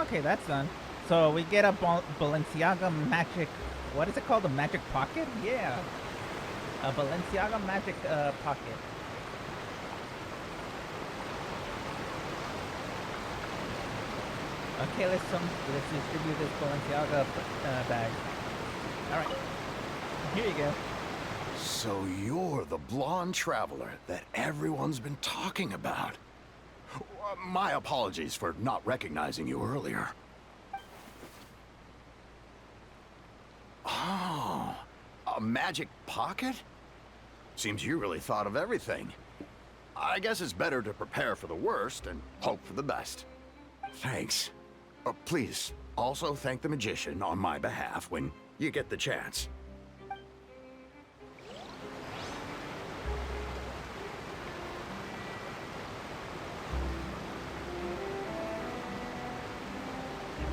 Okay, that's done. So we get a Balenciaga magic. What is it called? A magic pocket? Yeah. A Balenciaga magic pocket. Okay, let's distribute this Balenciaga bag. All right, here you go. So you're the blonde traveler that everyone's been talking about. My apologies for not recognizing you earlier. Oh, a magic pocket? Seems you really thought of everything. I guess it's better to prepare for the worst and hope for the best. Thanks. Please, also thank the magician on my behalf when you get the chance.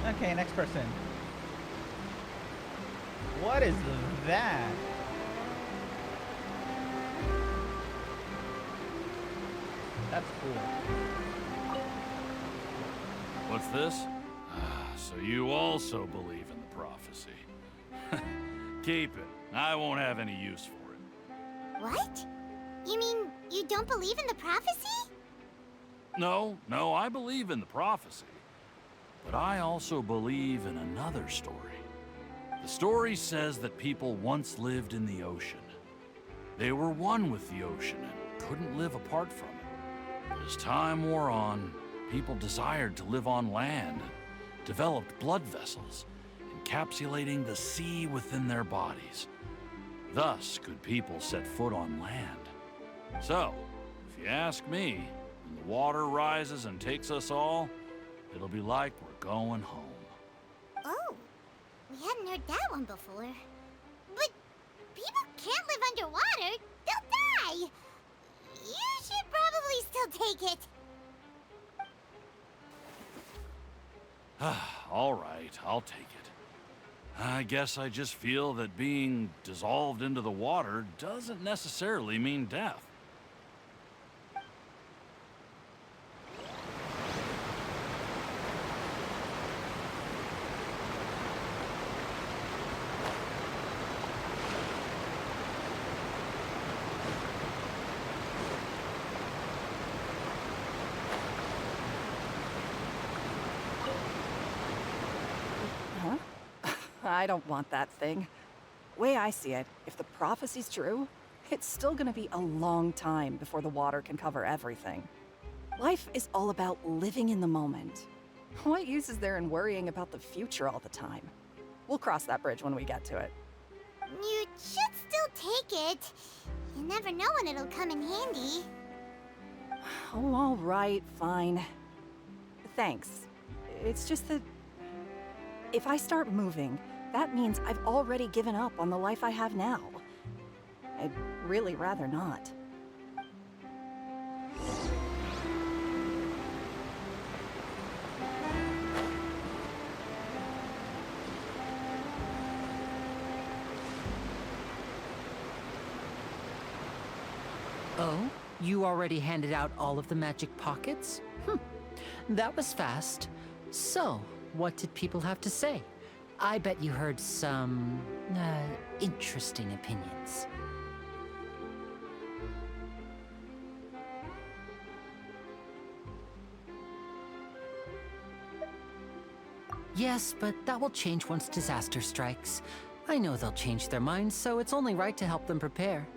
Okay, next person. What is that? That's cool. What's this? So you also believe in the prophecy. Keep it. I won't have any use for it. What? You mean you don't believe in the prophecy? No, I believe in the prophecy. But I also believe in another story. The story says that people once lived in the ocean. They were one with the ocean and couldn't live apart from it. But as time wore on, people desired to live on land and developed blood vessels, encapsulating the sea within their bodies. Thus could people set foot on land. So, if you ask me, when the water rises and takes us all, it'll be like we're going home. Oh, we hadn't heard that one before. But people can't live underwater. They'll die. You should probably still take it. All right, I'll take it. I guess I just feel that being dissolved into the water doesn't necessarily mean death. I don't want that thing. Way I see it, if the prophecy's true, it's still gonna be a long time before the water can cover everything. Life is all about living in the moment. What use is there in worrying about the future all the time? We'll cross that bridge when we get to it. You should still take it. You never know when it'll come in handy. Oh, all right, fine. Thanks. It's just that if I start moving, that means I've already given up on the life I have now. I'd really rather not. Oh? You already handed out all of the magic pockets? That was fast. So, what did people have to say? I bet you heard some, interesting opinions. Yes, but that will change once disaster strikes. I know they'll change their minds, so it's only right to help them prepare.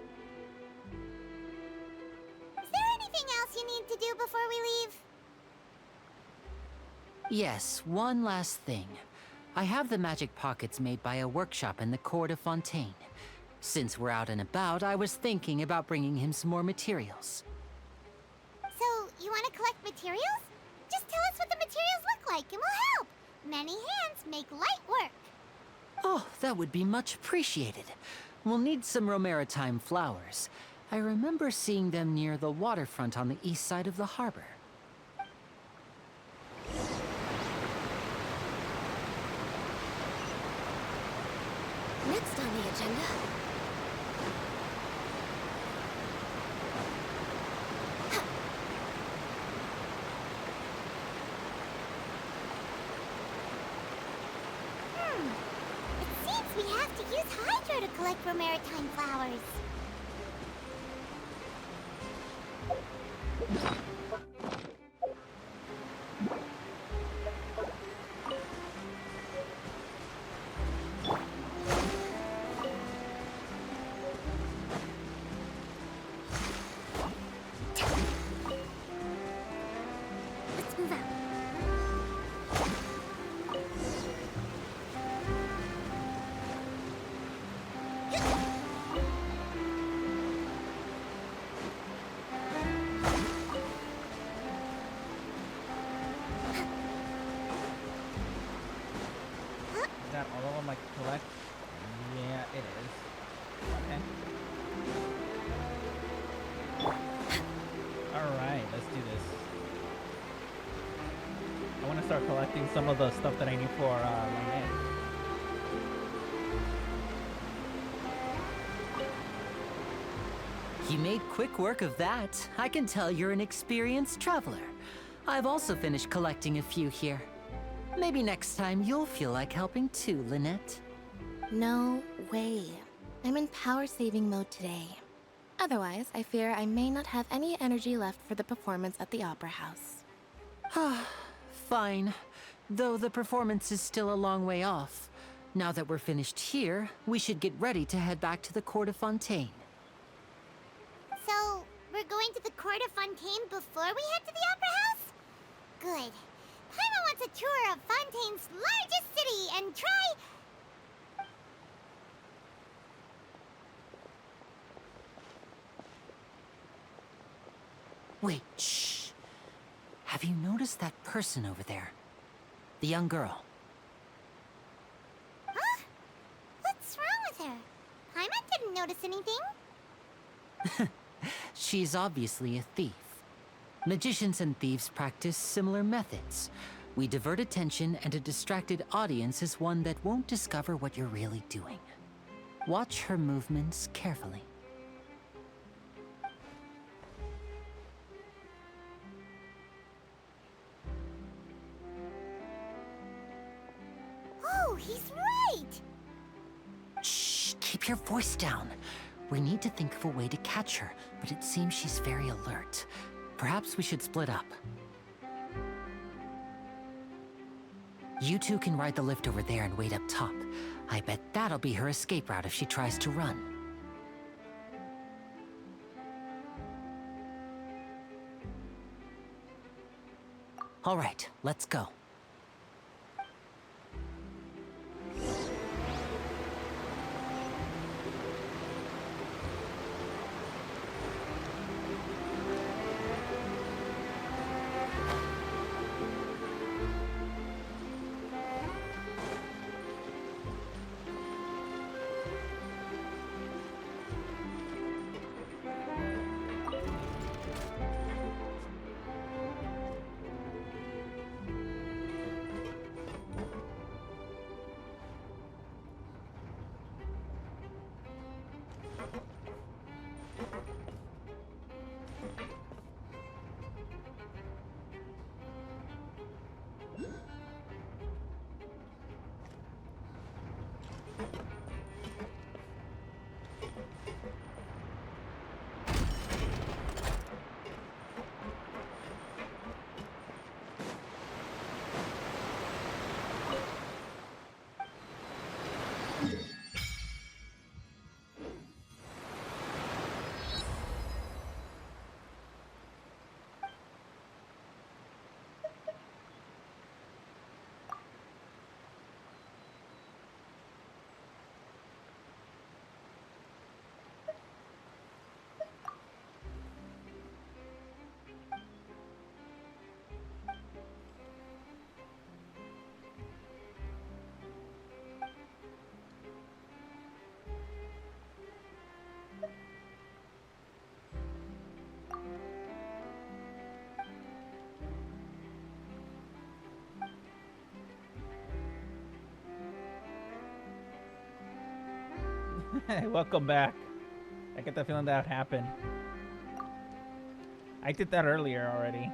Is there anything else you need to do before we leave? Yes, one last thing. I have the magic pockets made by a workshop in the court of Fontaine. Since we're out and about, I was thinking about bringing him some more materials. So, you want to collect materials? Just tell us what the materials look like and we'll help. Many hands make light work. Oh, that would be much appreciated. We'll need some Romaritime flowers. I remember seeing them near the waterfront on the east side of the harbor. Next on the agenda. We have to use Hydro to collect for maritime flowers. Let's move out. Is that all of them I can collect? Yeah, it is. Okay. Alright, let's do this. I want to start collecting some of the stuff that I need for Lynette. You made quick work of that. I can tell you're an experienced traveler. I've also finished collecting a few here. Maybe next time you'll feel like helping too, Lynette. No way. I'm in power saving mode today. Otherwise, I fear I may not have any energy left for the performance at the Opera House. Fine. Though the performance is still a long way off. Now that we're finished here, we should get ready to head back to the Court of Fontaine. So, we're going to the Court of Fontaine before we head to the Opera House? Good. Paimon wants a tour of Fontaine's largest city and try... Wait, shh. Have you noticed that person over there? The young girl. Huh? What's wrong with her? Paimon didn't notice anything. She's obviously a thief. Magicians and thieves practice similar methods. We divert attention, and a distracted audience is one that won't discover what you're really doing. Watch her movements carefully. Oh, he's right! Shh, keep your voice down. We need to think of a way to catch her, but it seems she's very alert. Perhaps we should split up. You two can ride the lift over there and wait up top. I bet that'll be her escape route if she tries to run. All right, let's go. Welcome back. I get the feeling that happened. I did that earlier already.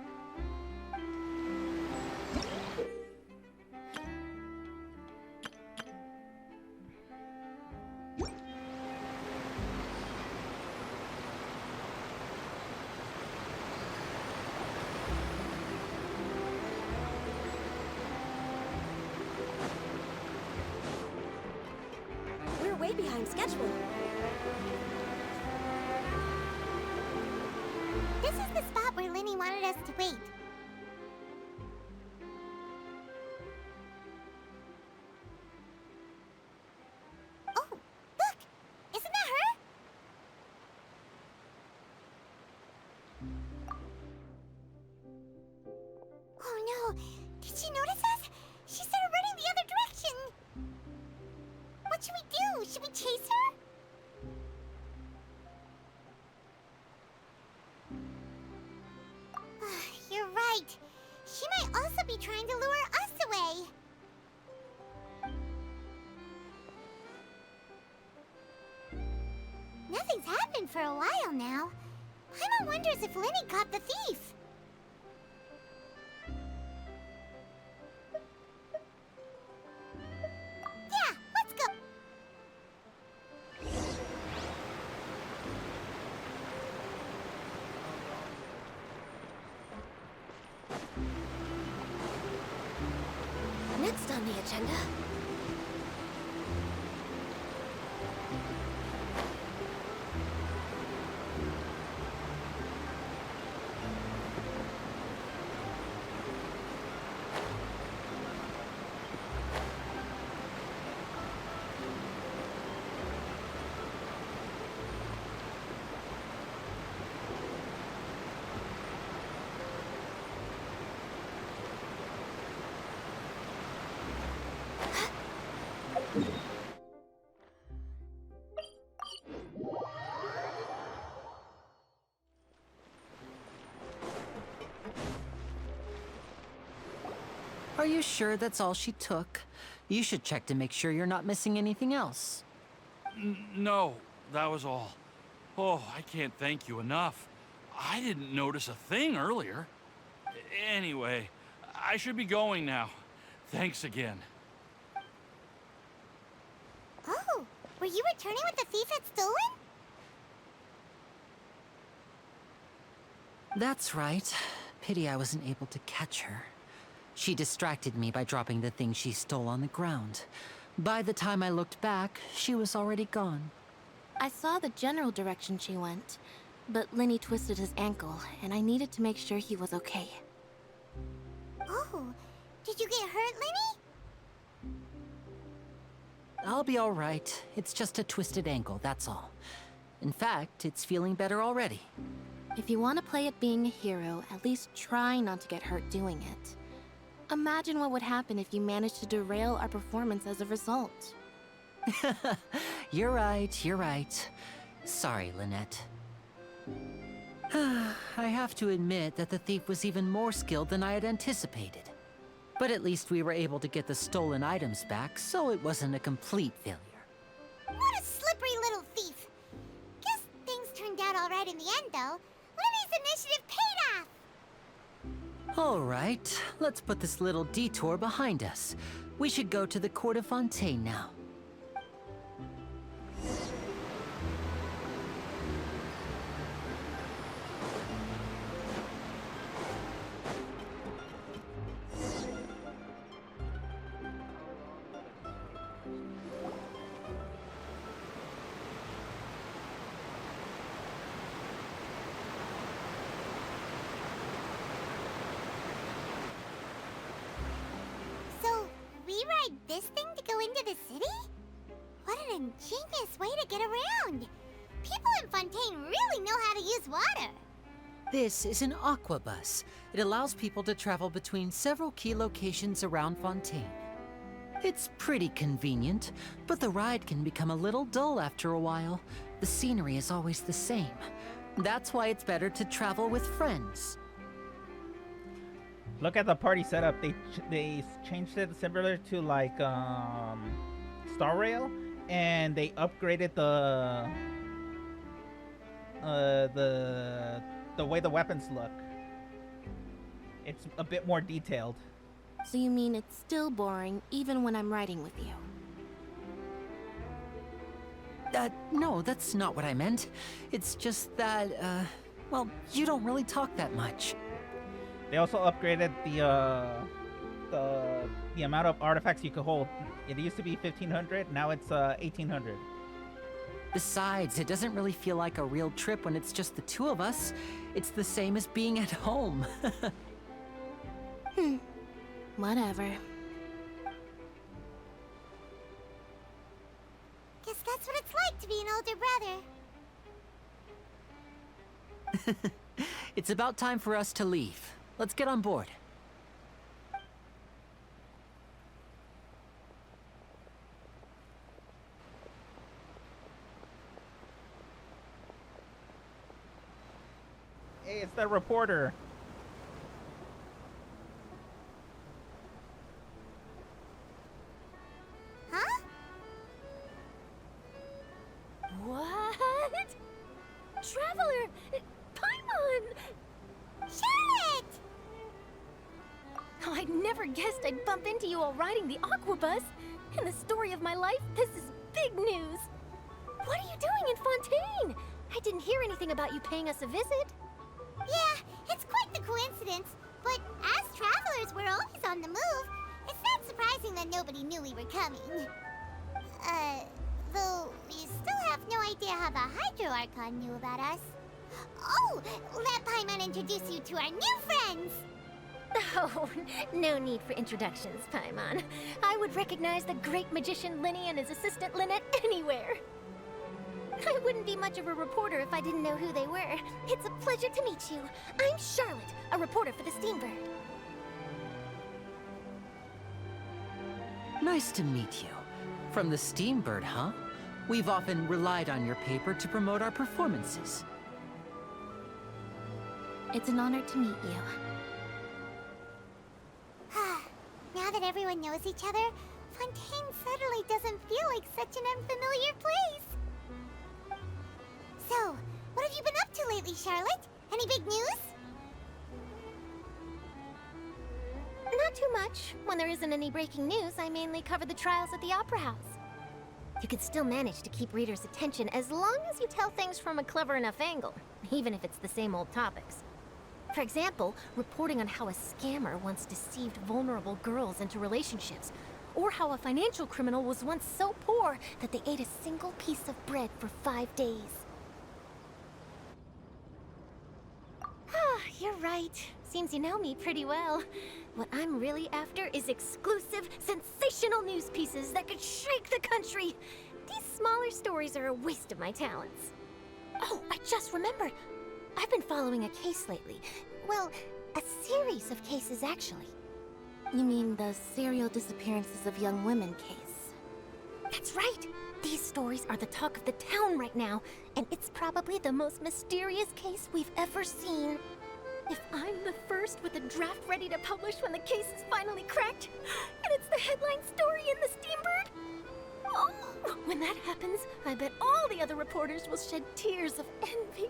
nighttime schedule. This is the spot where Linny wanted us to wait. Oh, look! Isn't that her? Oh no! Did she notice us? She started running the other direction! What should we do? Should we chase her? You're right. She might also be trying to lure us away. Nothing's happened for a while now. Paimon wonders if Linny caught the thief. Yeah, let's go. Next on the agenda. Are you sure that's all she took? You should check to make sure you're not missing anything else. No, that was all. Oh, I can't thank you enough. I didn't notice a thing earlier. Anyway, I should be going now. Thanks again. Oh, were you returning what the thief had stolen? That's right. Pity I wasn't able to catch her. She distracted me by dropping the thing she stole on the ground. By the time I looked back, she was already gone. I saw the general direction she went, but Linny twisted his ankle, and I needed to make sure he was okay. Oh, did you get hurt, Linny? I'll be all right. It's just a twisted ankle, that's all. In fact, it's feeling better already. If you want to play at being a hero, at least try not to get hurt doing it. Imagine what would happen if you managed to derail our performance as a result. You're right, you're right. Sorry, Lynette. I have to admit that the thief was even more skilled than I had anticipated. But at least we were able to get the stolen items back, so it wasn't a complete failure. What a slippery little thief. Guess things turned out all right in the end, though. Linny's initiative paid off. All right, let's put this little detour behind us. We should go to the Court of Fontaine now. So, we ride this thing to go into the city? What an ingenious way to get around! People in Fontaine really know how to use water! This is an aquabus. It allows people to travel between several key locations around Fontaine. It's pretty convenient, but the ride can become a little dull after a while. The scenery is always the same. That's why it's better to travel with friends. Look at the party setup. They changed it similar to like Star Rail, and they upgraded the way the weapons look. It's a bit more detailed. So you mean it's still boring even when I'm riding with you? No, that's not what I meant. It's just that, well, you don't really talk that much. They also upgraded the amount of artifacts you could hold. It used to be 1,500, now it's 1,800. Besides, it doesn't really feel like a real trip when it's just the two of us. It's the same as being at home. Whatever. Guess that's what it's like to be an older brother. It's about time for us to leave. Let's get on board. Hey, it's the reporter. Huh? What? Traveler! Paimon! Charlotte! Oh, I'd never guessed I'd bump into you while riding the Aquabus. In the story of my life, this is big news. What are you doing in Fontaine? I didn't hear anything about you paying us a visit. Yeah, it's quite the coincidence. But as travelers, we're always on the move. It's not surprising that nobody knew we were coming. Though we still have no idea how the Hydro Archon knew about us. Oh, let Paimon introduce you to our new friends! Oh, no need for introductions, Paimon. I would recognize the great magician Linny and his assistant Lynette anywhere. I wouldn't be much of a reporter if I didn't know who they were. It's a pleasure to meet you. I'm Charlotte, a reporter for the Steambird. Nice to meet you. From the Steambird, huh? We've often relied on your paper to promote our performances. It's an honor to meet you. Now that everyone knows each other, Fontaine suddenly doesn't feel like such an unfamiliar place. So, what have you been up to lately, Charlotte? Any big news? Not too much. When there isn't any breaking news, I mainly cover the trials at the Opera House. You can still manage to keep readers' attention as long as you tell things from a clever enough angle, even if it's the same old topics. For example, reporting on how a scammer once deceived vulnerable girls into relationships, or how a financial criminal was once so poor that they ate a single piece of bread for 5 days. You're right. Seems you know me pretty well. What I'm really after is exclusive, sensational news pieces that could shake the country. These smaller stories are a waste of my talents. Oh, I just remembered. I've been following a case lately. Well, a series of cases, actually. You mean the serial disappearances of young women case? That's right! These stories are the talk of the town right now, and it's probably the most mysterious case we've ever seen. If I'm the first with a draft ready to publish when the case is finally cracked, and it's the headline story in the Steambird, oh, when that happens, I bet all the other reporters will shed tears of envy.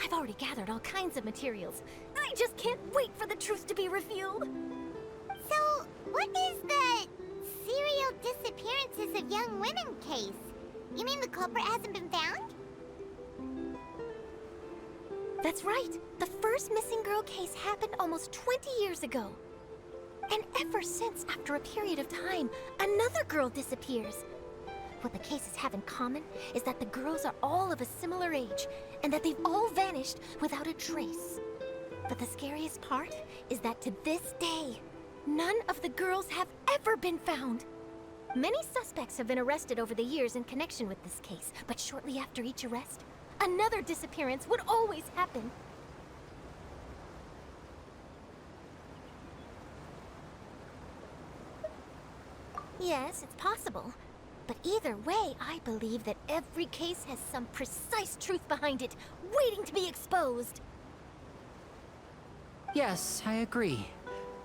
I've already gathered all kinds of materials. I just can't wait for the truth to be revealed. So, what is the serial disappearances of young women case? You mean the culprit hasn't been found? That's right. The first missing girl case happened almost 20 years ago. And ever since, after a period of time, another girl disappears. What the cases have in common is that the girls are all of a similar age, and that they've all vanished without a trace. But the scariest part is that to this day, none of the girls have ever been found. Many suspects have been arrested over the years in connection with this case, but shortly after each arrest, another disappearance would always happen. Yes, it's possible. But either way, I believe that every case has some precise truth behind it, waiting to be exposed. Yes, I agree.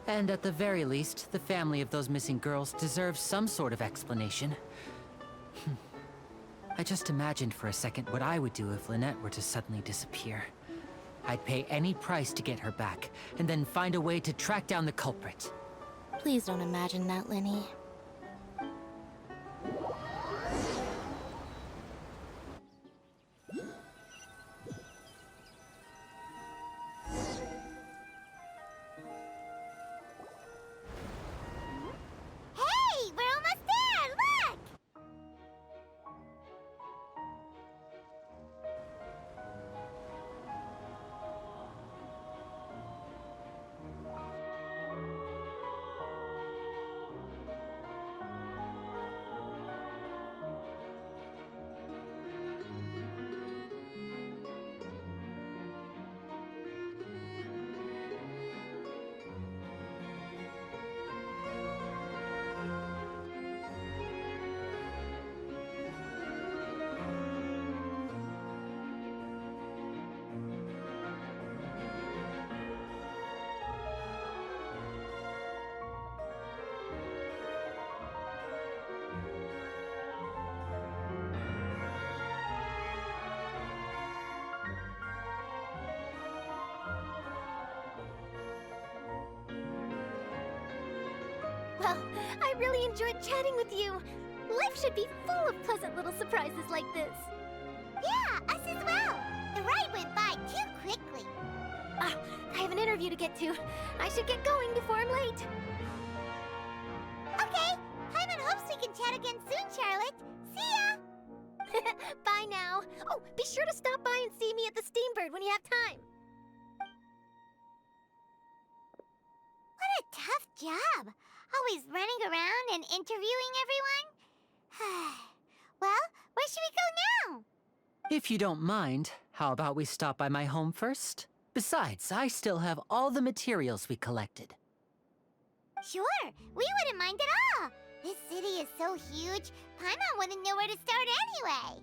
And at the very least, the family of those missing girls deserves some sort of explanation. I just imagined for a second what I would do if Lynette were to suddenly disappear. I'd pay any price to get her back, and then find a way to track down the culprit. Please don't imagine that, Linny. Hey, we're almost there! Look! Well, I really enjoyed chatting with you. Life should be full of pleasant little surprises like this. Yeah, us as well. The ride went by too quickly. Ah, I have an interview to get to. I should get going before I'm late. Okay, Paimon hopes we can chat again soon, Charlotte. See ya! Bye now. Oh, be sure to stop by and see me at the Steambird when you have time. What a tough job. Always running around and interviewing everyone. Well, where should we go now? If you don't mind, how about we stop by my home first? Besides, I still have all the materials we collected. Sure, we wouldn't mind at all. This city is so huge, Paimon wouldn't know where to start anyway.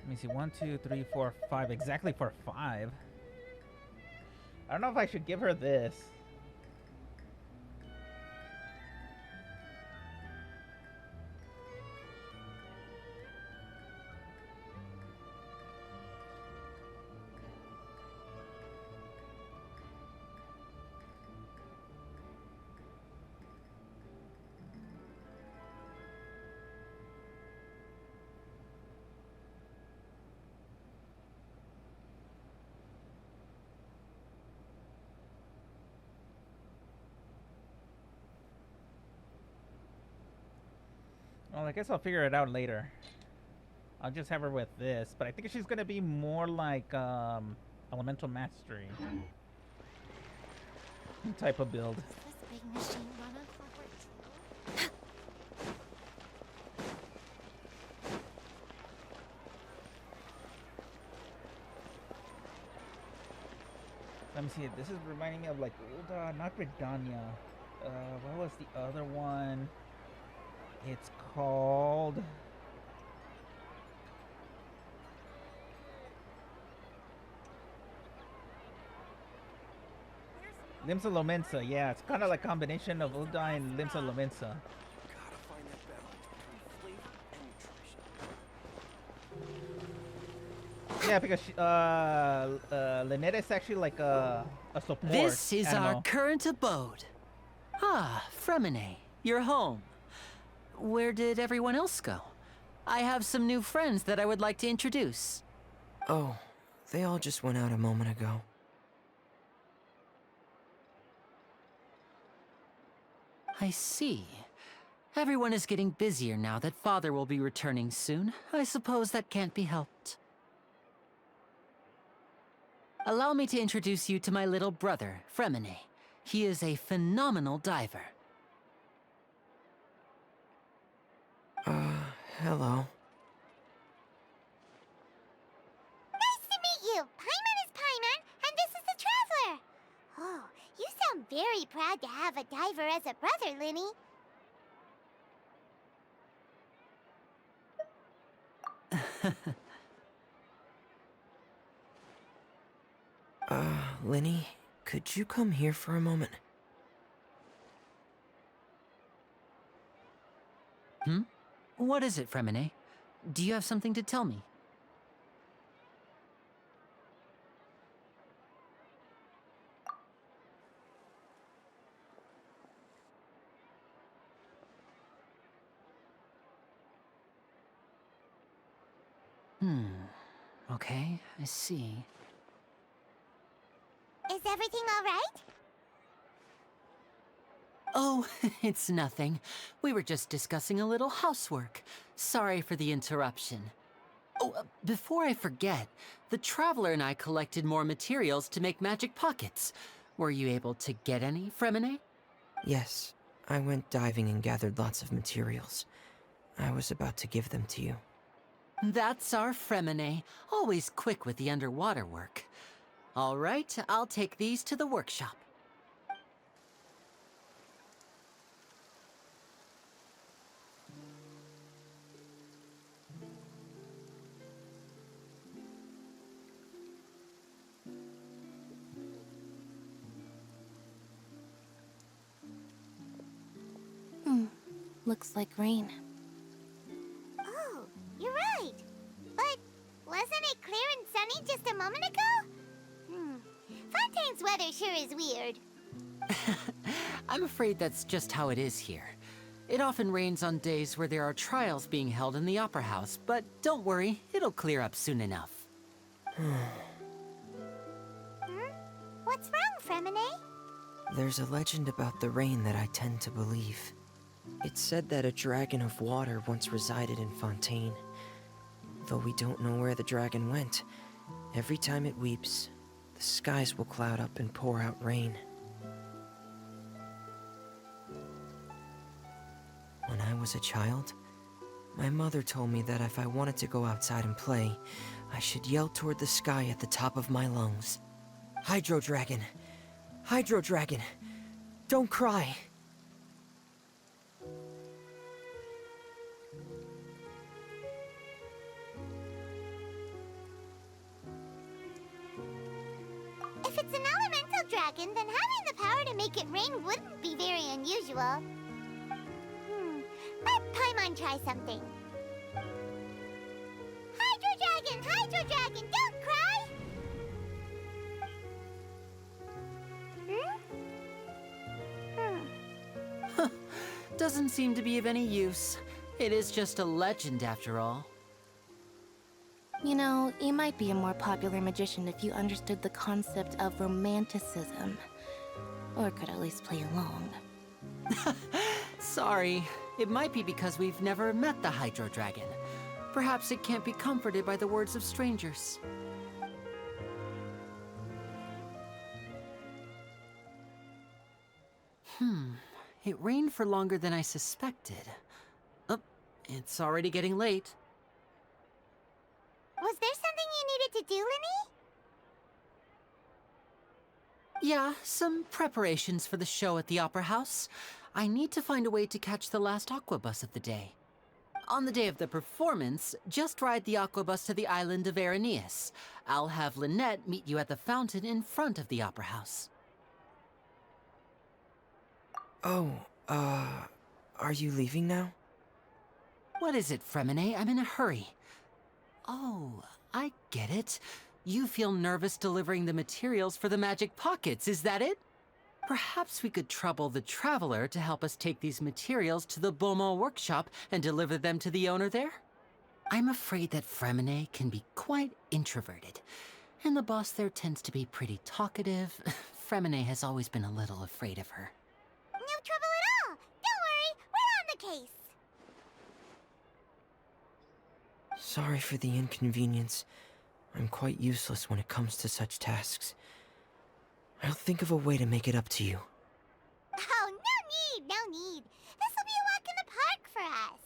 Let me see, 1, 2, 3, 4, 5. Exactly for 5. I don't know if I should give her this. Well, I guess I'll figure it out later. I'll just have her with this, but I think she's gonna be more like elemental mastery type of build. Does this big machine run on clockwork too? Let me see. This is reminding me of like Ulda, not Gridania. What was the other one? It's called Limsa Lomensa. Yeah, it's kind of like a combination of Ulda and Limsa Lomensa. Yeah, because Lynette is actually like a support This is animal. our current abode. Ah, Fremine, you're home. Where did everyone else go? I have some new friends that I would like to introduce. Oh, they all just went out a moment ago. I see. Everyone is getting busier now that Father will be returning soon. I suppose that can't be helped. Allow me to introduce you to my little brother, Fremine. He is a phenomenal diver. Hello. Nice to meet you! Paimon is Paimon, and this is the Traveler! Oh, you sound very proud to have a diver as a brother, Linny. Lenny, could you come here for a moment? Hmm? What is it, Fremine? Do you have something to tell me? Okay, I see. Is everything all right? Oh, it's nothing. We were just discussing a little housework. Sorry for the interruption. Oh, before I forget, the Traveler and I collected more materials to make magic pockets. Were you able to get any, Fremine? Yes, I went diving and gathered lots of materials. I was about to give them to you. That's our Fremine, always quick with the underwater work. All right, I'll take these to the workshop. Looks like rain. Oh, you're right. But wasn't it clear and sunny just a moment ago? Fontaine's weather sure is weird. I'm afraid that's just how it is here. It often rains on days where there are trials being held in the Opera House, but don't worry, it'll clear up soon enough. What's wrong, Fremine? There's a legend about the rain that I tend to believe. It's said that a dragon of water once resided in Fontaine. Though we don't know where the dragon went, every time it weeps, the skies will cloud up and pour out rain. When I was a child, my mother told me that if I wanted to go outside and play, I should yell toward the sky at the top of my lungs. Hydro Dragon! Hydro Dragon! Don't cry! If it's an elemental dragon, then having the power to make it rain wouldn't be very unusual. Let Paimon try something. Hydro Dragon, don't cry! Doesn't seem to be of any use. It is just a legend after all. You know, you might be a more popular magician if you understood the concept of romanticism. Or could at least play along. Sorry, it might be because we've never met the Hydro Dragon. Perhaps it can't be comforted by the words of strangers. It rained for longer than I suspected. Oh, it's already getting late. Was there something you needed to do, Lenny? Yeah, some preparations for the show at the Opera House. I need to find a way to catch the last aqua bus of the day. On the day of the performance, just ride the aqua bus to the island of Araneus. I'll have Lynette meet you at the fountain in front of the Opera House. Oh, are you leaving now? What is it, Fremine? I'm in a hurry. Oh, I get it. You feel nervous delivering the materials for the magic pockets, is that it? Perhaps we could trouble the Traveler to help us take these materials to the Beaumont workshop and deliver them to the owner there? I'm afraid that Fremine can be quite introverted, and the boss there tends to be pretty talkative. Fremine has always been a little afraid of her. No trouble at all! Don't worry, we're on the case! Sorry for the inconvenience. I'm quite useless when it comes to such tasks. I'll think of a way to make it up to you. Oh, no need. This'll be a walk in the park for us.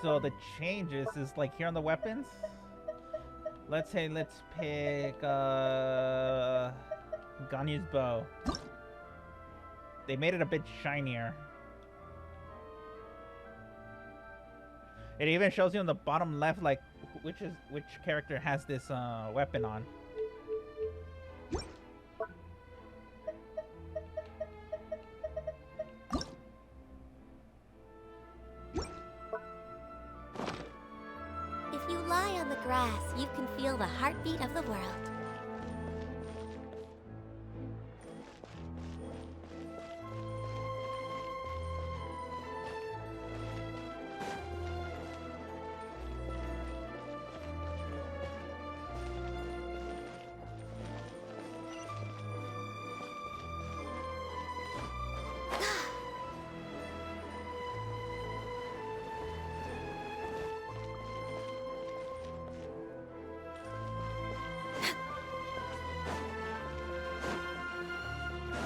So the changes is like here on the weapons. Let's pick Ganyu's bow. They made it a bit shinier. It even shows you on the bottom left like which character has this weapon on. If you lie on the grass, you can feel the heartbeat of the world.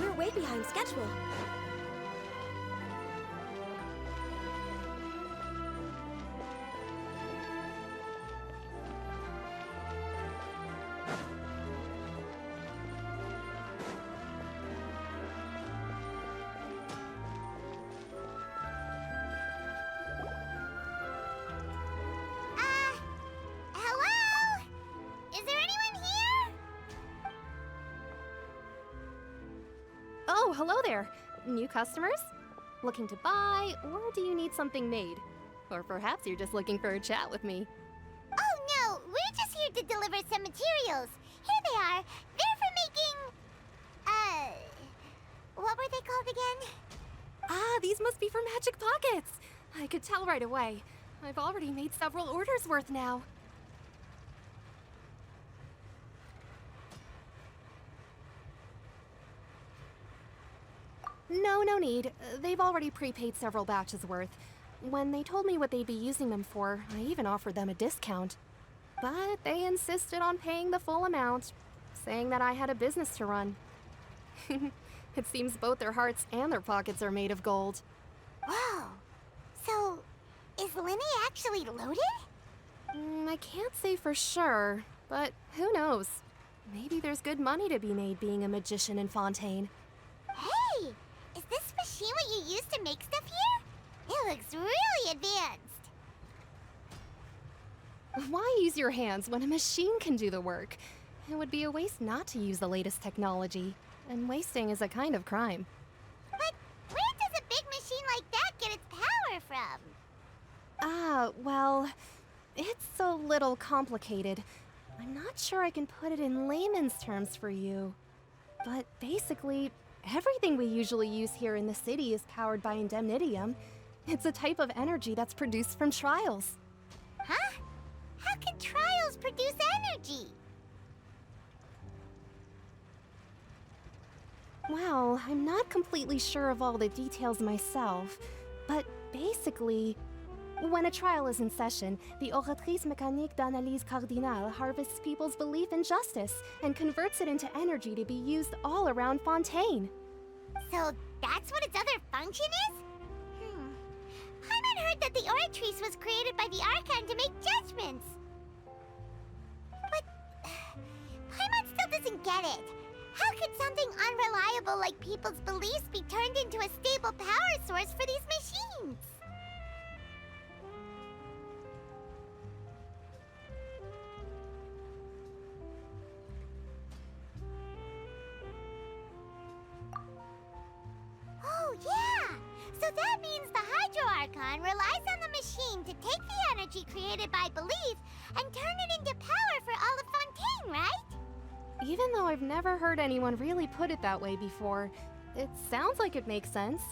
We're way behind schedule. Hello? Is there anyone here? Oh, hello there. New customers? Looking to buy, or do you need something made? Or perhaps you're just looking for a chat with me. Oh no, we're just here to deliver some materials. Here they are. They're for making... what were they called again? Ah, these must be for Magic Pockets. I could tell right away. I've already made several orders worth now. No need. They've already prepaid several batches worth. When they told me what they'd be using them for, I even offered them a discount. But they insisted on paying the full amount, saying that I had a business to run. It seems both their hearts and their pockets are made of gold. Whoa. So, is Linny actually loaded? I can't say for sure, but who knows? Maybe there's good money to be made being a magician in Fontaine. Hey! Is this machine what you use to make stuff here? It looks really advanced. Why use your hands when a machine can do the work? It would be a waste not to use the latest technology, and wasting is a kind of crime. But where does a big machine like that get its power from? Well, it's a little complicated. I'm not sure I can put it in layman's terms for you. But basically, everything we usually use here in the city is powered by indemnitium. It's a type of energy that's produced from trials. Huh? How can trials produce energy? Well, I'm not completely sure of all the details myself, but basically, when a trial is in session, the Oratrice Mécanique d'Analyse Cardinale harvests people's belief in justice and converts it into energy to be used all around Fontaine. So that's what its other function is? Paimon heard that the Oratrice was created by the Archon to make judgments. But Paimon still doesn't get it. How could something unreliable like people's beliefs be turned into a stable power source for these machines? Oh, yeah! So that means the Hydro Archon relies on the machine to take the energy created by belief and turn it into power for all of Fontaine, right? Even though I've never heard anyone really put it that way before, it sounds like it makes sense.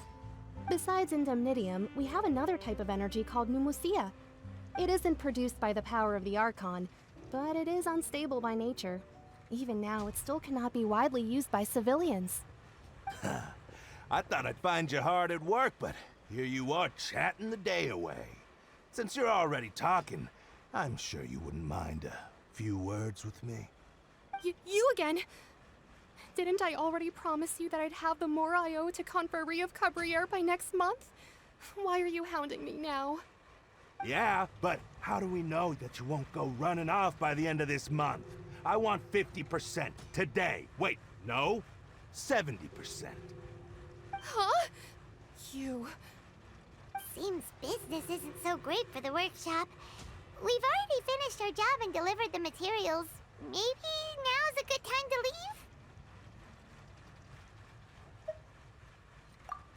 Besides indemnitium, we have another type of energy called pneumosia. It isn't produced by the power of the Archon, but it is unstable by nature. Even now, it still cannot be widely used by civilians. I thought I'd find you hard at work, but here you are chatting the day away. Since you're already talking, I'm sure you wouldn't mind a few words with me. You again? Didn't I already promise you that I'd have the more I owe to Confrérie of Cabriere by next month? Why are you hounding me now? Yeah, but how do we know that you won't go running off by the end of this month? I want 50% today. Wait, no, 70%. Huh? You... Seems business isn't so great for the workshop. We've already finished our job and delivered the materials. Maybe now's a good time to leave?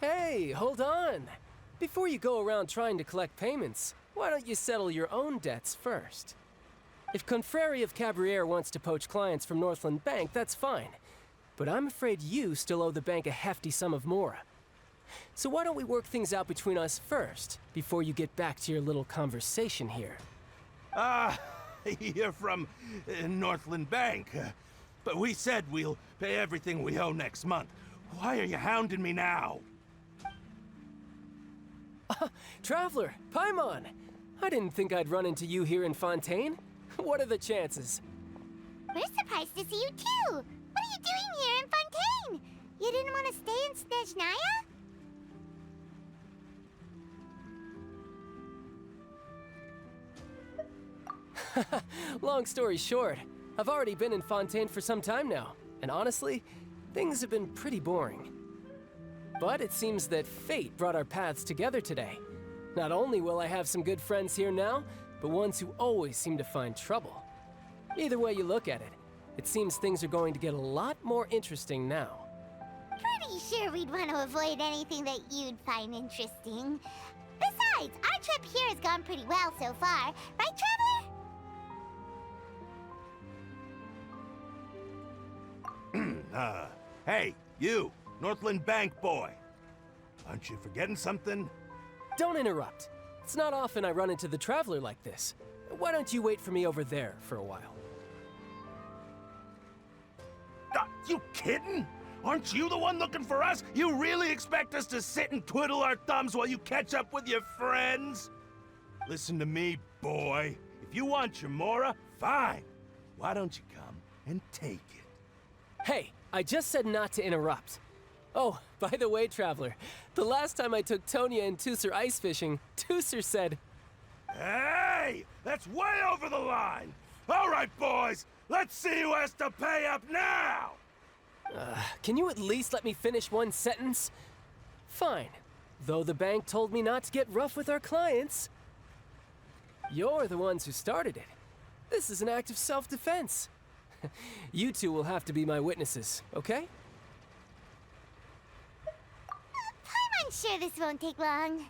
Hey, hold on. Before you go around trying to collect payments, why don't you settle your own debts first? If Confrérie of Cabriere wants to poach clients from Northland Bank, that's fine. But I'm afraid you still owe the bank a hefty sum of mora. So why don't we work things out between us first, before you get back to your little conversation here? You're from Northland Bank. But we said we'll pay everything we owe next month. Why are you hounding me now? Traveler, Paimon! I didn't think I'd run into you here in Fontaine. What are the chances? We're surprised to see you too! What are you doing here in Fontaine? You didn't want to stay in Snezhnaya? Long story short, I've already been in Fontaine for some time now, and honestly, things have been pretty boring. But it seems that fate brought our paths together today. Not only will I have some good friends here now, but ones who always seem to find trouble. Either way you look at it, it seems things are going to get a lot more interesting now. Pretty sure we'd want to avoid anything that you'd find interesting. Besides, our trip here has gone pretty well so far. Right, Traveler? Hey, you, Northland Bank boy. Aren't you forgetting something? Don't interrupt. It's not often I run into the Traveler like this. Why don't you wait for me over there for a while? You kidding? Aren't you the one looking for us? You really expect us to sit and twiddle our thumbs while you catch up with your friends? Listen to me, boy. If you want your mora, fine. Why don't you come and take it? Hey, I just said not to interrupt. Oh, by the way, Traveler, the last time I took Tonya and Tusser ice fishing, Tusser said... Hey! That's way over the line! All right, boys, let's see who has to pay up now! Can you at least let me finish one sentence? Fine. Though the bank told me not to get rough with our clients. You're the ones who started it. This is an act of self-defense. You two will have to be my witnesses, okay? I'm sure this won't take long.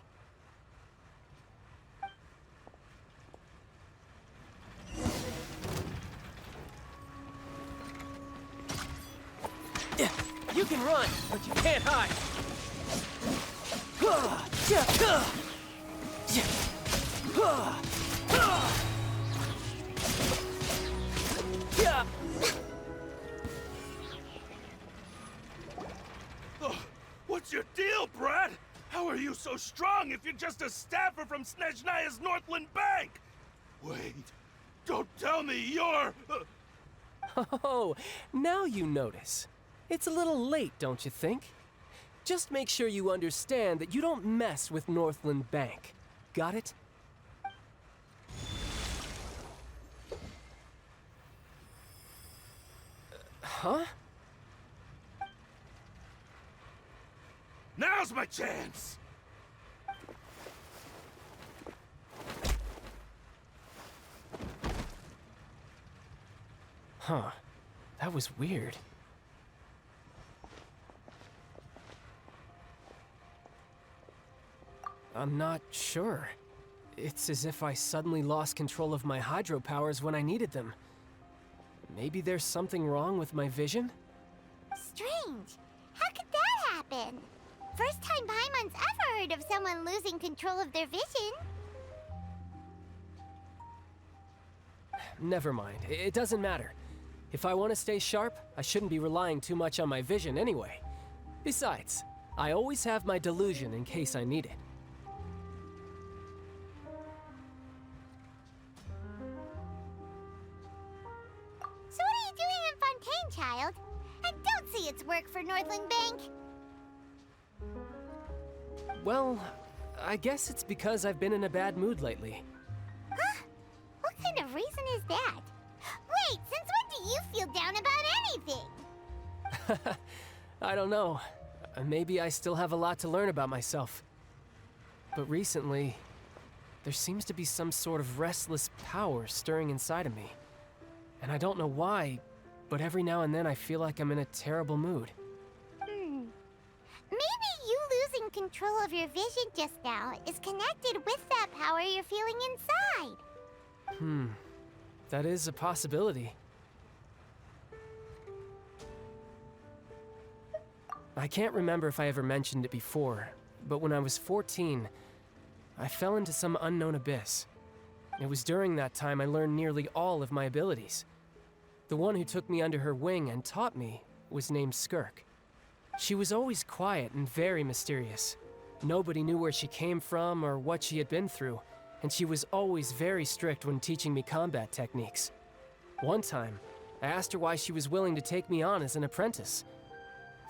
You can run, but you can't hide. What's your deal, Brad? How are you so strong if you're just a staffer from Snezhnaya's Northland Bank? Wait, don't tell me you're... Oh, now you notice. It's a little late, don't you think? Just make sure you understand that you don't mess with Northland Bank. Got it? Huh? Now's my chance! Huh. That was weird. I'm not sure. It's as if I suddenly lost control of my hydro powers when I needed them. Maybe there's something wrong with my vision? Strange. How could that happen? First time Paimon's ever heard of someone losing control of their vision. Never mind. It doesn't matter. If I want to stay sharp, I shouldn't be relying too much on my vision anyway. Besides, I always have my delusion in case I need it. So what are you doing in Fontaine, child? I don't see its work for Northland Bank. Well, I guess it's because I've been in a bad mood lately. Huh? What kind of reason is that? Wait, since when do you feel down about anything? I don't know. Maybe I still have a lot to learn about myself. But recently, there seems to be some sort of restless power stirring inside of me. And I don't know why, but every now and then I feel like I'm in a terrible mood. Maybe you losing control of your vision just now is connected with that power you're feeling inside. That is a possibility. I can't remember if I ever mentioned it before, but when I was 14, I fell into some unknown abyss. It was during that time I learned nearly all of my abilities. The one who took me under her wing and taught me was named Skirk. She was always quiet and very mysterious. Nobody knew where she came from or what she had been through, and she was always very strict when teaching me combat techniques. One time, I asked her why she was willing to take me on as an apprentice.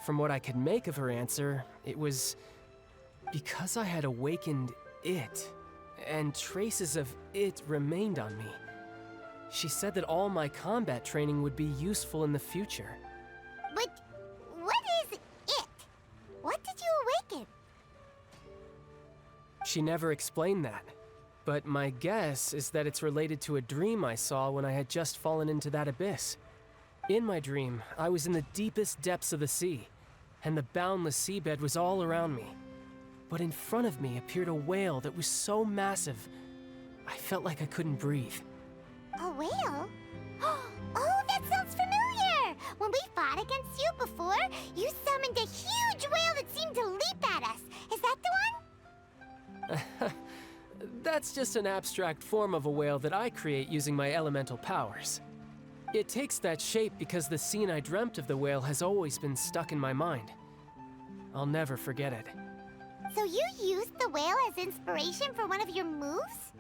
From what I could make of her answer, it was because I had awakened it, and traces of it remained on me. She said that all my combat training would be useful in the future. But what is it? What did you awaken? She never explained that, but my guess is that it's related to a dream I saw when I had just fallen into that abyss. In my dream, I was in the deepest depths of the sea, and the boundless seabed was all around me. But in front of me appeared a whale that was so massive, I felt like I couldn't breathe. A whale? Oh, that sounds familiar! When we fought against you before, you summoned a huge whale that seemed to leap at us. Is that the one? That's just an abstract form of a whale that I create using my elemental powers. It takes that shape because the scene I dreamt of the whale has always been stuck in my mind. I'll never forget it. So you used the whale as inspiration for one of your moves?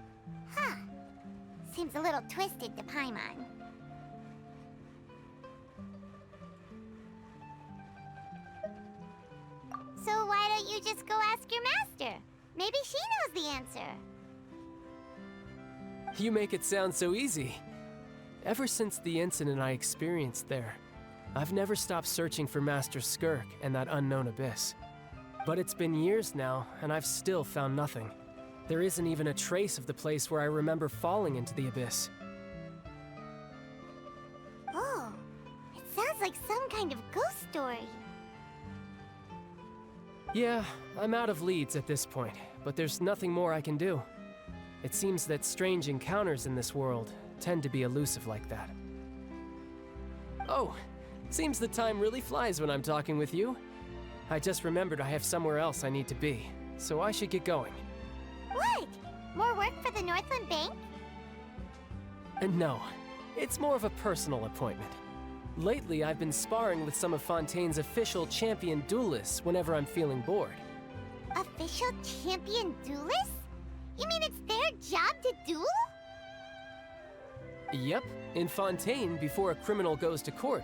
Huh. Seems a little twisted to Paimon. So why don't you just go ask your master? Maybe she knows the answer. You make it sound so easy. Ever since the incident I experienced there, I've never stopped searching for Master Skirk and that unknown abyss. But it's been years now, and I've still found nothing. There isn't even a trace of the place where I remember falling into the abyss. Oh, it sounds like some kind of ghost story. Yeah, I'm out of leads at this point, but there's nothing more I can do. It seems that strange encounters in this world tend to be elusive like that. Oh, seems the time really flies when I'm talking with you. I just remembered I have somewhere else I need to be, so I should get going. What? More work for the Northland Bank? No, it's more of a personal appointment. Lately, I've been sparring with some of Fontaine's official champion duelists whenever I'm feeling bored. Official champion duelists? You mean it's their job to duel? Yep, in Fontaine, before a criminal goes to court,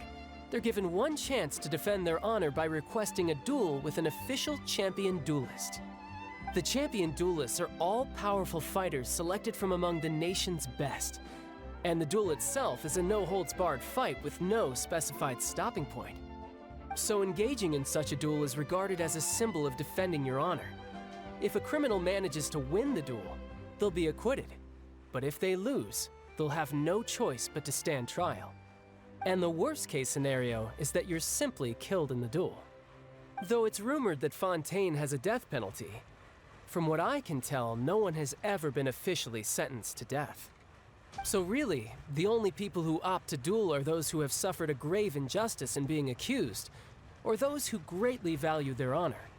they're given one chance to defend their honor by requesting a duel with an official champion duelist. The champion duelists are all powerful fighters selected from among the nation's best. And the duel itself is a no-holds-barred fight with no specified stopping point. So engaging in such a duel is regarded as a symbol of defending your honor. If a criminal manages to win the duel, they'll be acquitted. But if they lose, they'll have no choice but to stand trial. And the worst-case scenario is that you're simply killed in the duel. Though it's rumored that Fontaine has a death penalty, from what I can tell, no one has ever been officially sentenced to death. So really, the only people who opt to duel are those who have suffered a grave injustice in being accused, or those who greatly value their honor.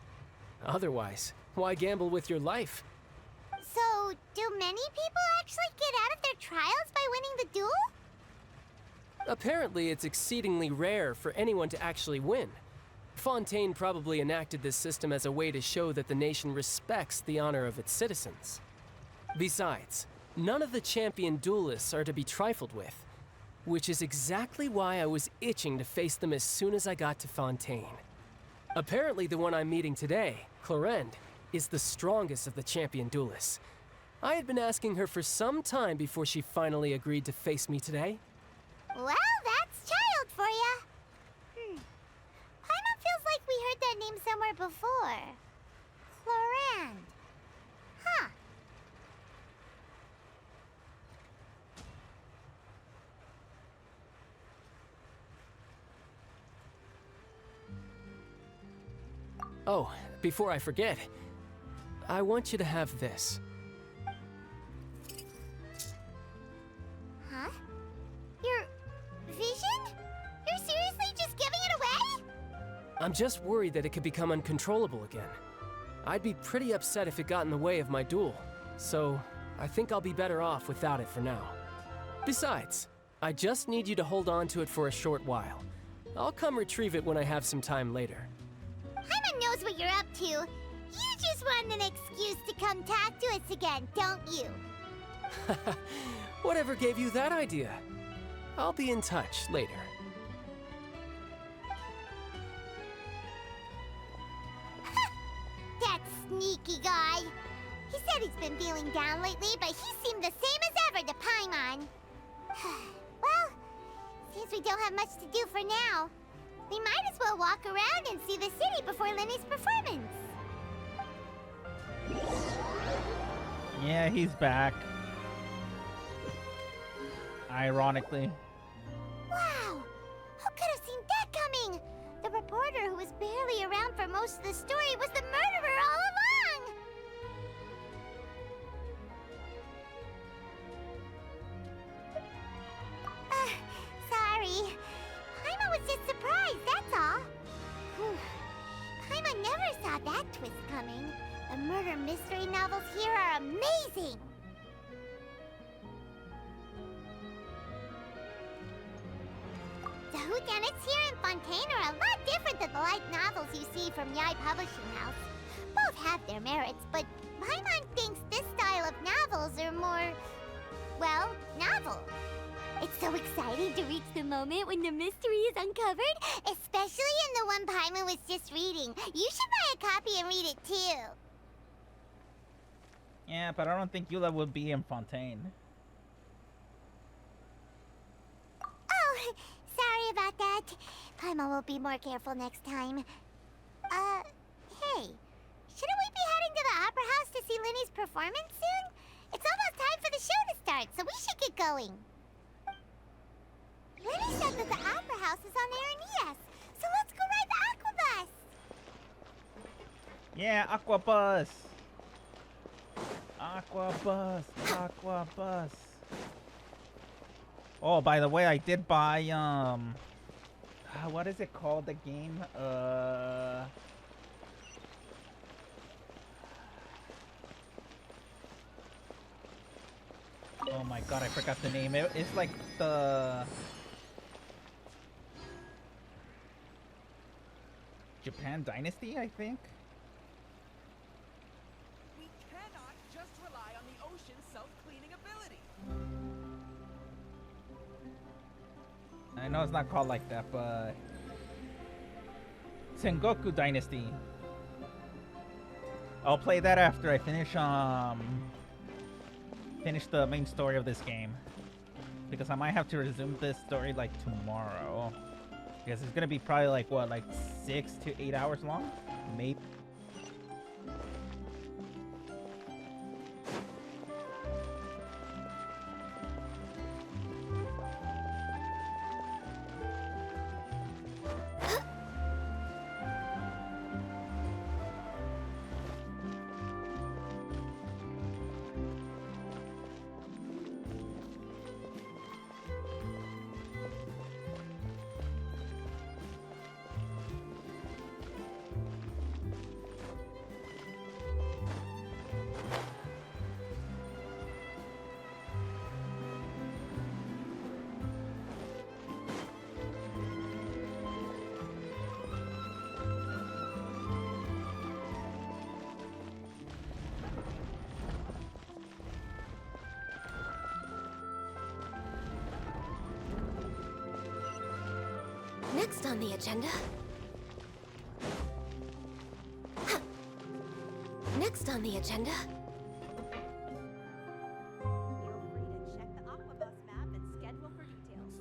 Otherwise, why gamble with your life? So, do many people actually get out of their trials by winning the duel? Apparently, it's exceedingly rare for anyone to actually win. Fontaine probably enacted this system as a way to show that the nation respects the honor of its citizens. Besides, none of the champion duelists are to be trifled with, which is exactly why I was itching to face them as soon as I got to Fontaine. Apparently, the one I'm meeting today, Clorend, is the strongest of the champion duelists. I had been asking her for some time before she finally agreed to face me today. Well, that's Child for ya. Paimon feels like we heard that name somewhere before. Florand. Huh. Oh, before I forget, I want you to have this. Huh? Your vision? You're seriously just giving it away? I'm just worried that it could become uncontrollable again. I'd be pretty upset if it got in the way of my duel, so I think I'll be better off without it for now. Besides, I just need you to hold on to it for a short while. I'll come retrieve it when I have some time later. Paimon knows what you're up to. You just want an excuse to come talk to us again, don't you? Whatever gave you that idea? I'll be in touch later. That sneaky guy. He said he's been feeling down lately, but he seemed the same as ever to Paimon. Well, seems we don't have much to do for now. We might as well walk around and see the city before Lenny's performance. Yeah, he's back. Ironically. Wow! Who could have seen that coming? The reporter who was barely around for most of the story was the murderer all along! Sorry. Paimon was just surprised, that's all. Paimon never saw that twist coming. The murder mystery novels here are amazing! The whodunits here in Fontaine are a lot different than the light novels you see from Yai Publishing House. Both have their merits, but Paimon thinks this style of novels are more, well, novel. It's so exciting to reach the moment when the mystery is uncovered, especially in the one Paimon was just reading. You should buy a copy and read it too. Yeah, but I don't think Eula would be in Fontaine. Oh, sorry about that. Paimon will be more careful next time. Hey, shouldn't we be heading to the Opera House to see Lenny's performance soon? It's almost time for the show to start, so we should get going. Lenny said that the Opera House is on Aeneas, so let's go ride the Aquabus! Yeah, Aquabus! Aquabus! Aquabus! Oh, by the way, I did buy, what is it called, the game? Oh my god, I forgot the name. It's like the... Japan Dynasty, I think? We cannot just rely on the ocean's self-cleaning ability. I know it's not called like that, but... Sengoku Dynasty. I'll play that after I finish the main story of this game. Because I might have to resume this story like tomorrow. Because it's gonna be probably like what, like 6 to 8 hours long? Maybe. Next on the agenda... on the agenda? Feel free to check the Aquabus map and schedule for details.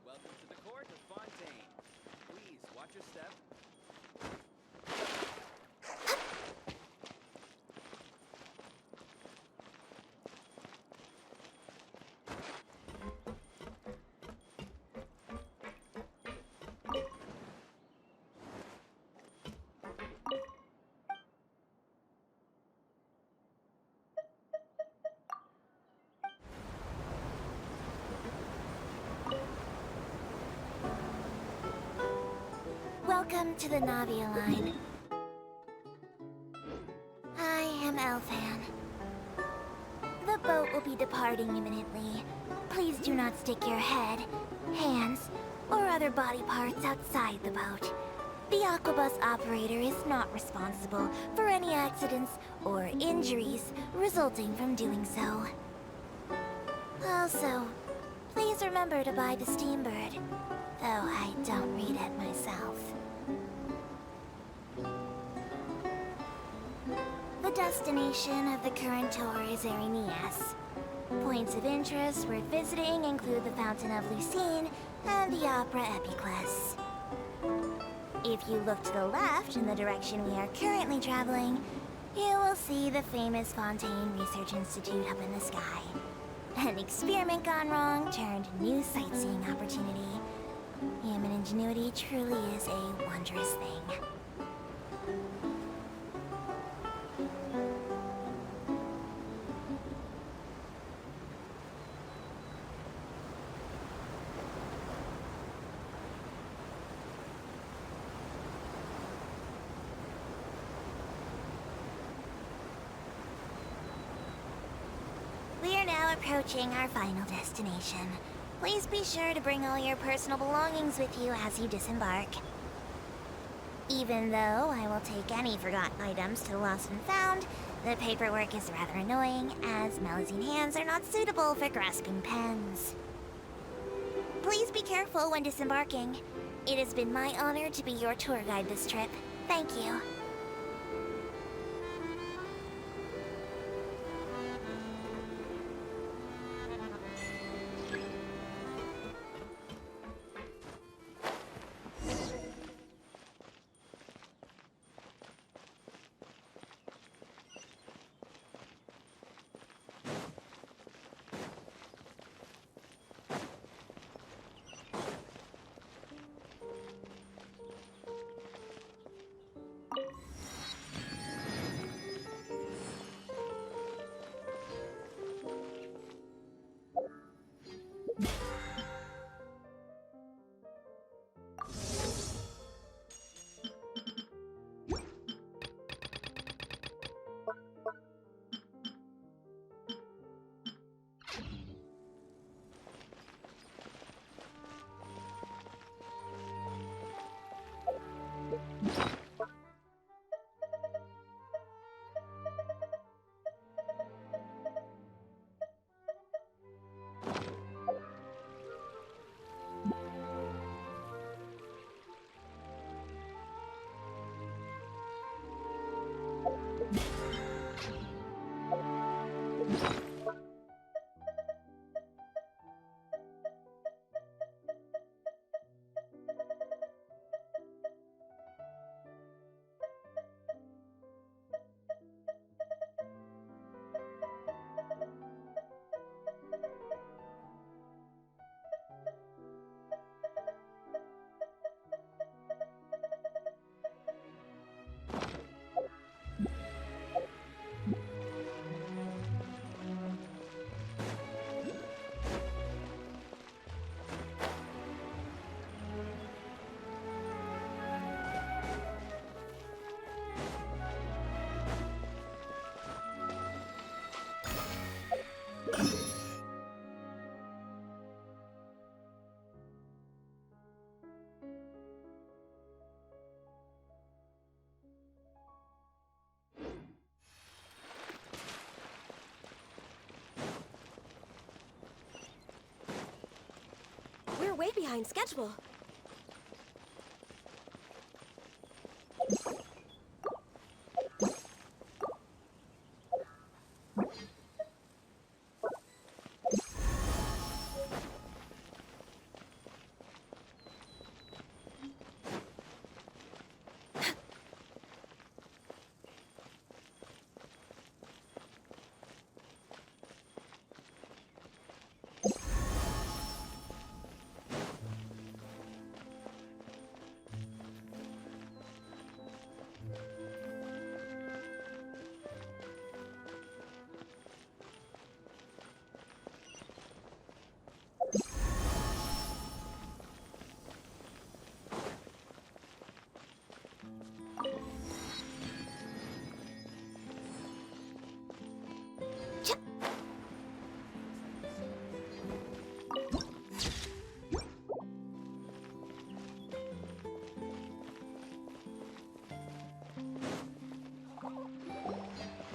Welcome to the court of Fontaine. Please watch your step. Welcome to the Navia line. I am Elfan. The boat will be departing imminently. Please do not stick your head, hands, or other body parts outside the boat. The Aquabus operator is not responsible for any accidents or injuries resulting from doing so. Also, please remember to buy the Steambird, though I don't read it myself. The destination of the current tour is Arenias. Points of interest worth visiting include the Fountain of Lucine and the Opera Epiclese. If you look to the left in the direction we are currently traveling, you will see the famous Fontaine Research Institute up in the sky. An experiment gone wrong turned new sightseeing opportunity. Human ingenuity truly is a wondrous thing. We are now approaching our final destination. Please be sure to bring all your personal belongings with you as you disembark. Even though I will take any forgotten items to the lost and found, the paperwork is rather annoying, as Melusine hands are not suitable for grasping pens. Please be careful when disembarking. It has been my honor to be your tour guide this trip. Thank you. behind schedule.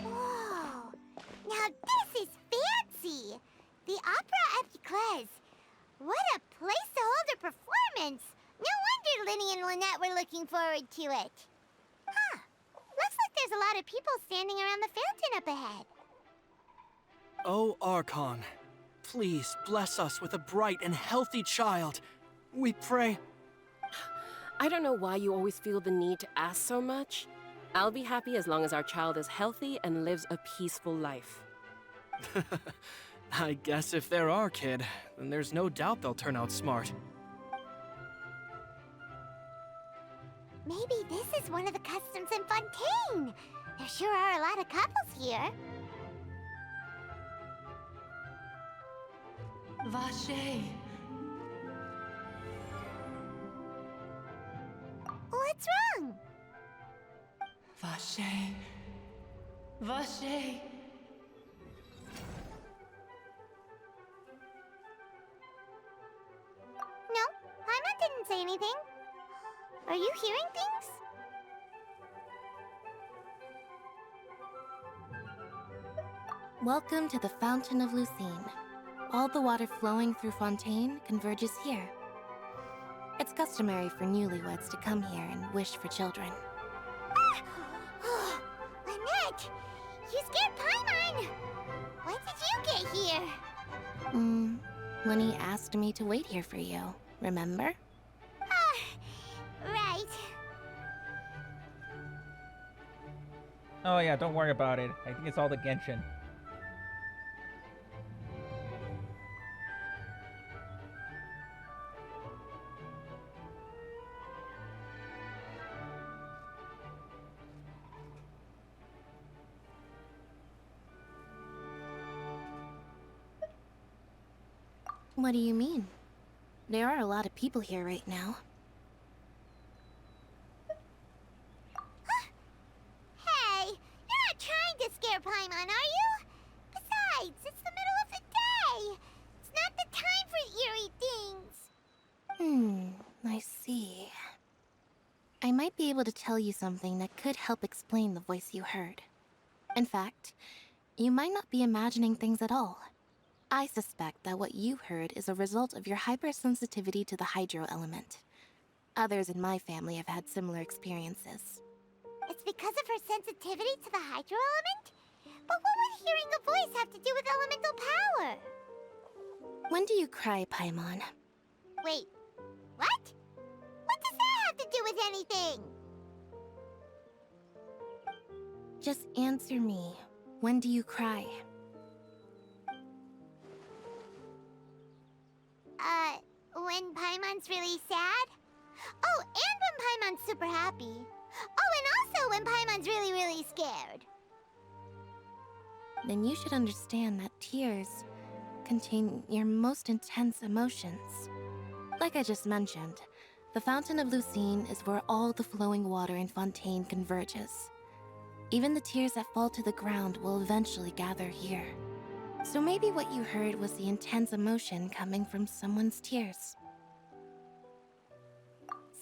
Whoa! Now this is fancy! The Opera Epiclese. What a place to hold a performance! No wonder Linny and Lynette were looking forward to it. Huh. Looks like there's a lot of people standing around the fountain up ahead. Oh, Archon, please bless us with a bright and healthy child. We pray. I don't know why you always feel the need to ask so much. I'll be happy as long as our child is healthy and lives a peaceful life. I guess if they're our kid, then there's no doubt they'll turn out smart. Maybe this is one of the customs in Fontaine. There sure are a lot of couples here. Vache. What's wrong? Vache. Vache. No, Paimon didn't say anything. Are you hearing things? Welcome to the Fountain of Lucine. All the water flowing through Fontaine converges here. It's customary for newlyweds to come here and wish for children. Lynette! You scared Paimon! When did you get here? Lenny asked me to wait here for you, remember? Right. Oh yeah, don't worry about it. I think it's all the Genshin. What do you mean? There are a lot of people here right now. Hey, you're not trying to scare Paimon, are you? Besides, it's the middle of the day. It's not the time for eerie things. I see. I might be able to tell you something that could help explain the voice you heard. In fact, you might not be imagining things at all. I suspect that what you heard is a result of your hypersensitivity to the hydro element. Others in my family have had similar experiences. It's because of her sensitivity to the hydro element? But what would hearing a voice have to do with elemental power? When do you cry, Paimon? Wait, what? What does that have to do with anything? Just answer me. When do you cry? When Paimon's really sad? Oh, and when Paimon's super happy. Oh, and also when Paimon's really, really scared. Then you should understand that tears contain your most intense emotions. Like I just mentioned, the Fountain of Lucine is where all the flowing water in Fontaine converges. Even the tears that fall to the ground will eventually gather here. So maybe what you heard was the intense emotion coming from someone's tears.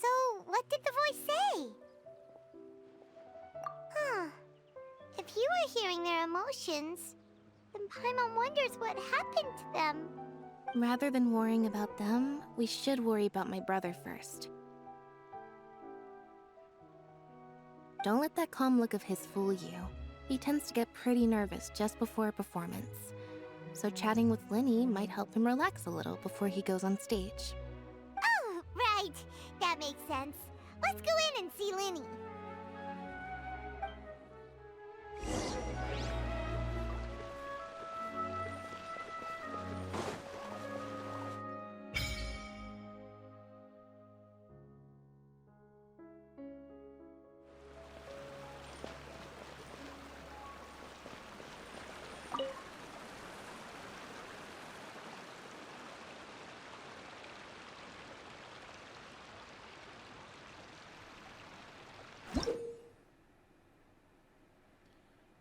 So, what did the voice say? Huh. If you were hearing their emotions, then Paimon wonders what happened to them. Rather than worrying about them, we should worry about my brother first. Don't let that calm look of his fool you. He tends to get pretty nervous just before a performance. So chatting with Linny might help him relax a little before he goes on stage. Oh, right. That makes sense. Let's go in and see Linny.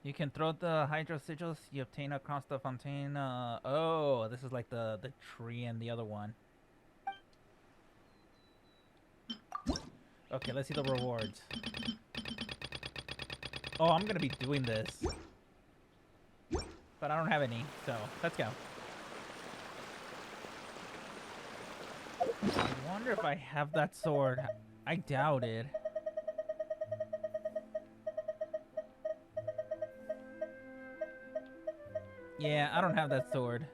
You can throw the hydro sigils you obtain across the fontaine. Oh, this is like the tree and the other one. Okay, let's see the rewards. Oh, I'm gonna be doing this. But I don't have any, so let's go. I wonder if I have that sword. I doubt it. Yeah, I don't have that sword.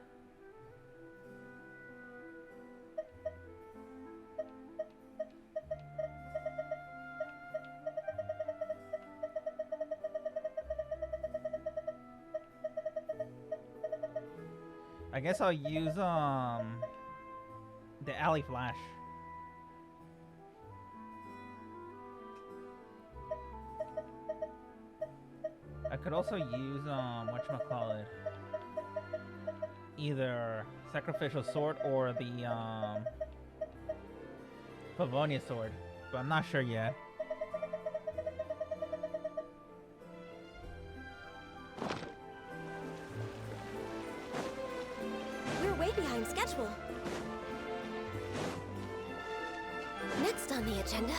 I guess I'll use the alley flash. I could also use whatchamacallit, either sacrificial sword or the Pavonia sword, but I'm not sure yet. We're way behind schedule. Next on the agenda,